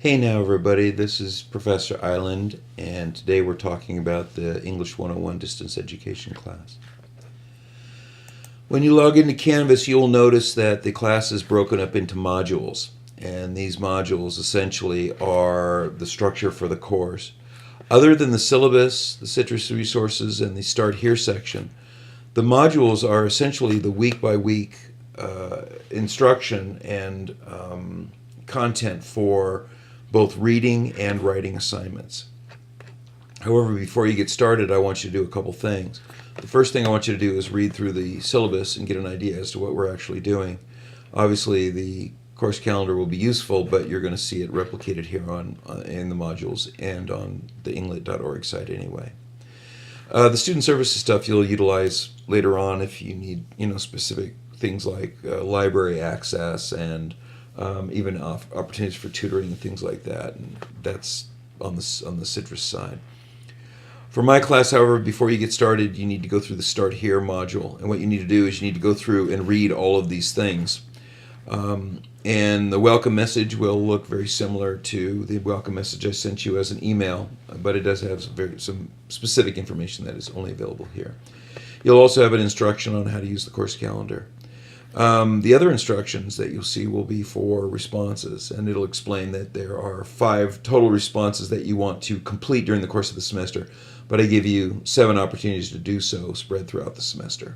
Hey now, everybody, this is Professor Island, and today we're talking about the English 101 distance education class. When you log into Canvas, you'll notice that the class is broken up into modules, and these modules essentially are the structure for the course. Other than the syllabus, the citrus resources, and the Start Here section, the modules are essentially the week-by-week instruction and content for both reading and writing assignments. However, before you get started, I want you to do a couple things. The first thing I want you to do is read through the syllabus and get an idea as to what we're actually doing. Obviously, the course calendar will be useful, but you're going to see it replicated here in the modules and on the inglit.org site anyway. The student services stuff you'll utilize later on if you need, specific things like library access and even opportunities for tutoring and things like that. And that's on the citrus side. For my class, however, before you get started, you need to go through the Start Here module. And what you need to do is you need to go through and read all of these things. And the welcome message will look very similar to the welcome message I sent you as an email, but it does have some specific information that is only available here. You'll also have an instruction on how to use the course calendar. The other instructions that you'll see will be for responses, and it'll explain that there are 5 total responses that you want to complete during the course of the semester, but I give you 7 opportunities to do so spread throughout the semester.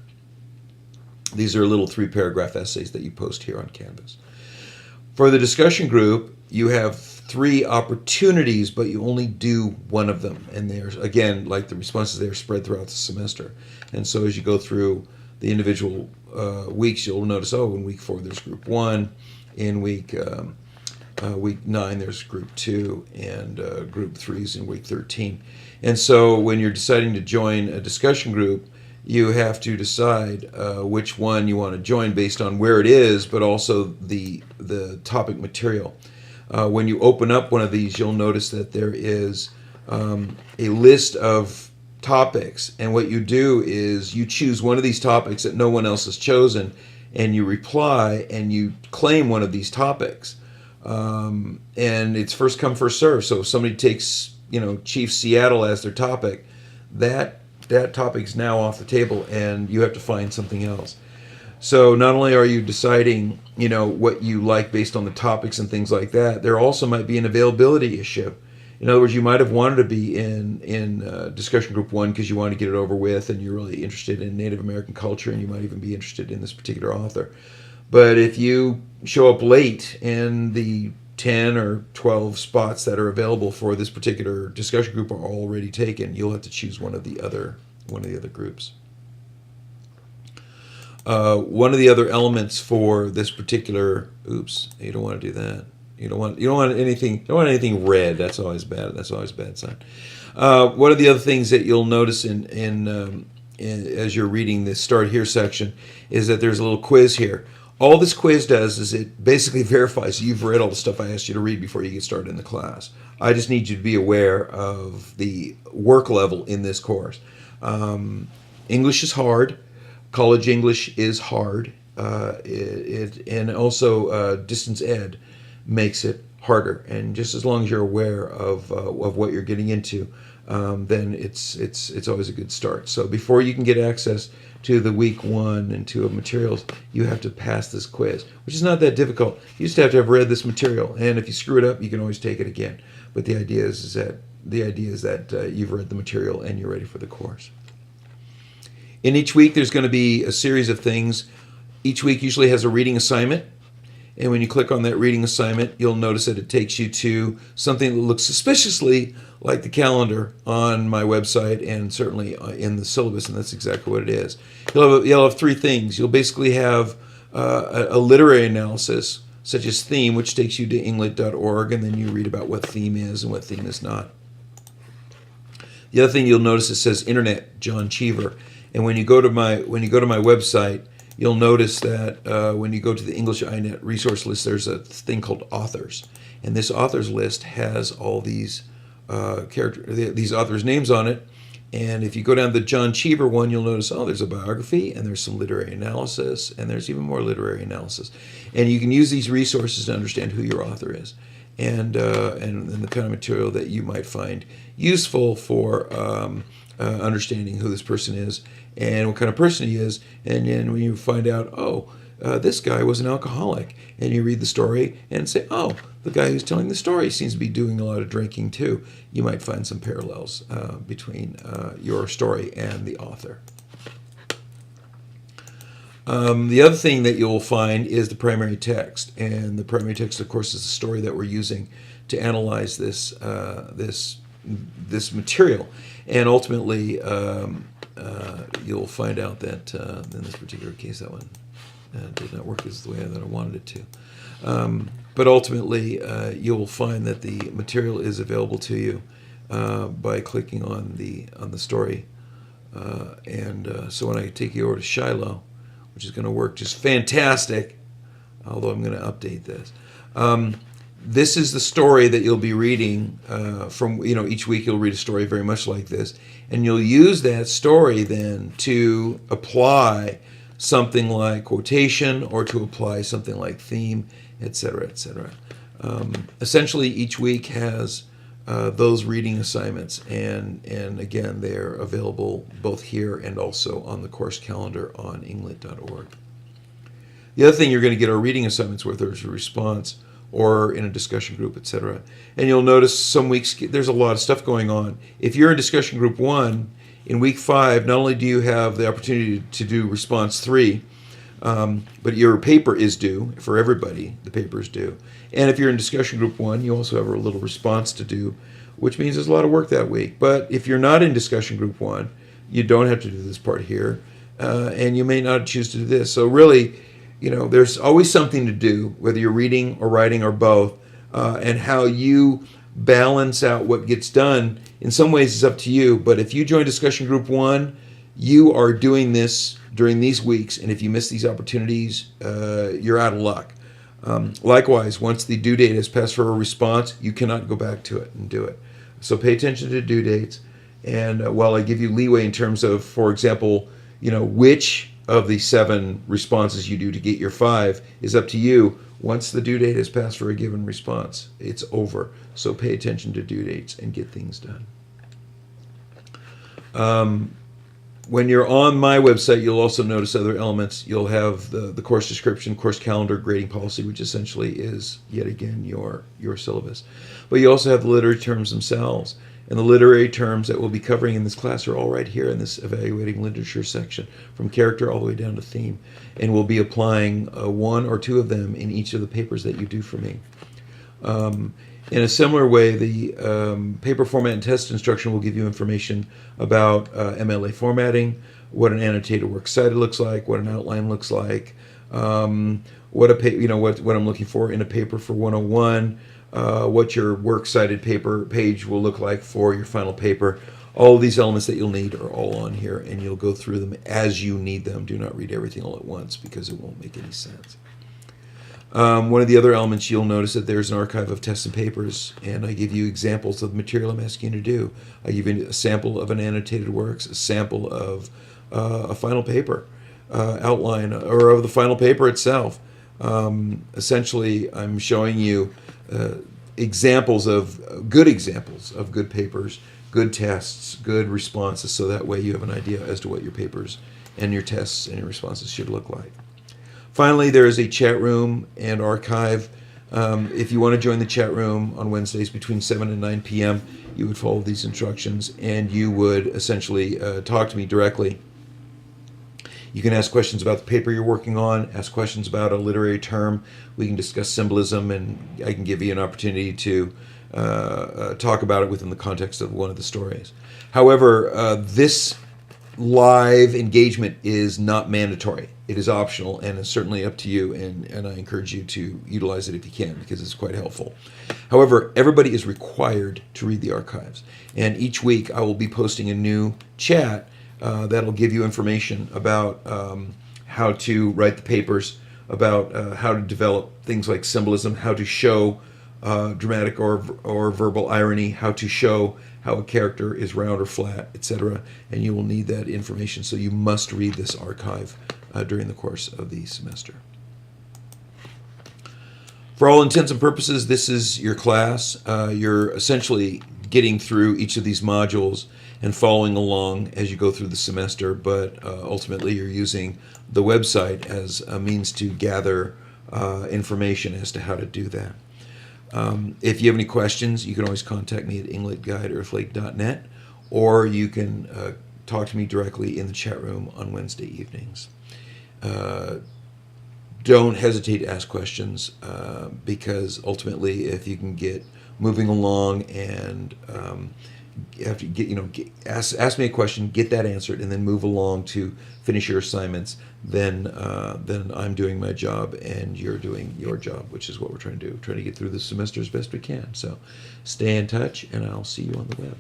These are little 3-paragraph essays that you post here on Canvas. For the discussion group, you have 3 opportunities, but you only do one of them, and there's, again, like the responses, they're spread throughout the semester. And so as you go through the individual weeks, you'll notice, in week 4 there's group 1, in week 9 there's group 2, and group 3 is in week 13. And so when you're deciding to join a discussion group, you have to decide which one you want to join based on where it is, but also the topic material. When you open up one of these, you'll notice that there is a list of topics, and what you do is you choose one of these topics that no one else has chosen, and you reply and you claim one of these topics, and it's first come first serve. So if somebody takes Chief Seattle as their topic, that topic's now off the table and you have to find something else. So not only are you deciding what you like based on the topics and things like that, there also might be an availability issue. In other words, you might have wanted to be in discussion group 1 because you want to get it over with and you're really interested in Native American culture, and you might even be interested in this particular author. But if you show up late and the 10 or 12 spots that are available for this particular discussion group are already taken, you'll have to choose one of the other groups. One of the other elements for this particular, you don't want to do that. You don't want anything red. That's always bad. That's always a bad sign. One of the other things that you'll notice as you're reading the Start Here section is that there's a little quiz here. All this quiz does is it basically verifies you've read all the stuff I asked you to read before you get started in the class. I just need you to be aware of the work level in this course. English is hard. College English is hard. And also distance ed makes it harder. And just as long as you're aware of what you're getting into, then it's always a good start. So before you can get access to the week 1 and 2 of materials, you have to pass this quiz, which is not that difficult. You just have to have read this material, and if you screw it up, you can always take it again. But the idea is that you've read the material and you're ready for the course. In each week, there's going to be a series of things. Each week usually has a reading assignment. And when you click on that reading assignment, you'll notice that it takes you to something that looks suspiciously like the calendar on my website and certainly in the syllabus, and that's exactly what it is. You'll have 3 things. You'll basically have a literary analysis, such as theme, which takes you to inglit.org, and then you read about what theme is and what theme is not. The other thing you'll notice, it says Internet, John Cheever. And when you go to my website, you'll notice that when you go to the English iNet resource list, there's a thing called authors. And this authors list has all these these authors' names on it. And if you go down to the John Cheever one, you'll notice, there's a biography, and there's some literary analysis, and there's even more literary analysis. And you can use these resources to understand who your author is. and the kind of material that you might find useful for understanding who this person is and what kind of person he is. And then when you find out, oh, this guy was an alcoholic, and you read the story and say, oh, the guy who's telling the story seems to be doing a lot of drinking too. You might find some parallels between your story and the author. The other thing that you'll find is the primary text, and the primary text, of course, is the story that we're using to analyze this material. And ultimately, you'll find out that in this particular case, that one did not work as the way that I wanted it to. But ultimately, you'll find that the material is available to you by clicking on the story. So when I take you over to Shiloh, which is going to work just fantastic, although I'm going to update this. This is the story that you'll be reading from, each week you'll read a story very much like this, and you'll use that story then to apply something like quotation or to apply something like theme, etc., etc. Essentially, each week has those reading assignments, and again, they're available both here and also on the course calendar on englit.org. The other thing you're going to get are reading assignments where there's a response or in a discussion group, etc. And you'll notice some weeks there's a lot of stuff going on. If you're in discussion group 1, in week 5, not only do you have the opportunity to do response 3, but your paper is due for everybody. The paper is due. And if you're in discussion group 1, you also have a little response to do, which means there's a lot of work that week. But if you're not in discussion group 1, you don't have to do this part here, and you may not choose to do this. So really, there's always something to do, whether you're reading or writing or both, and how you balance out what gets done in some ways is up to you. But if you join discussion group 1, you are doing this during these weeks, and if you miss these opportunities, you're out of luck. Likewise, once the due date has passed for a response, you cannot go back to it and do it. So pay attention to due dates, and while I give you leeway in terms of, for example, which of the 7 responses you do to get your 5 is up to you. Once the due date has passed for a given response, it's over. So pay attention to due dates and get things done. When you're on my website, you'll also notice other elements. You'll have the course description, course calendar, grading policy, which essentially is, yet again, your syllabus. But you also have the literary terms themselves. And the literary terms that we'll be covering in this class are all right here in this evaluating literature section, from character all the way down to theme. And we'll be applying 1 or 2 of them in each of the papers that you do for me. In a similar way, the paper format and test instruction will give you information about MLA formatting, what an annotated works cited looks like, what an outline looks like, what I'm looking for in a paper for 101, what your works cited paper page will look like for your final paper. All of these elements that you'll need are all on here, and you'll go through them as you need them. Do not read everything all at once because it won't make any sense. One of the other elements, you'll notice that there's an archive of tests and papers, and I give you examples of the material I'm asking you to do. I give you a sample of an annotated works, a sample of a final paper outline, or of the final paper itself. Essentially, I'm showing you examples of good papers, good tests, good responses, so that way you have an idea as to what your papers and your tests and your responses should look like. Finally, there is a chat room and archive. If you want to join the chat room on Wednesdays between 7 and 9 p.m., you would follow these instructions, and you would essentially talk to me directly. You can ask questions about the paper you're working on, ask questions about a literary term. We can discuss symbolism, and I can give you an opportunity to talk about it within the context of one of the stories. However, this live engagement is not mandatory. It is optional, and it's certainly up to you, and I encourage you to utilize it if you can, because it's quite helpful. However, everybody is required to read the archives, and each week I will be posting a new chat that'll give you information about how to write the papers, about how to develop things like symbolism, how to show dramatic or verbal irony, how to show how a character is round or flat, etc. And you will need that information, so you must read this archive during the course of the semester. For all intents and purposes, this is your class. You're essentially getting through each of these modules and following along as you go through the semester, but ultimately you're using the website as a means to gather information as to how to do that. If you have any questions, you can always contact me at ingletguideearthlake.net, or you can talk to me directly in the chat room on Wednesday evenings. Don't hesitate to ask questions, because ultimately, if you can get moving along and after you ask me a question, get that answered, and then move along to finish your assignments, then I'm doing my job and you're doing your job, which is what we're trying to do. Trying to get through the semester as best we can. So stay in touch, and I'll see you on the web.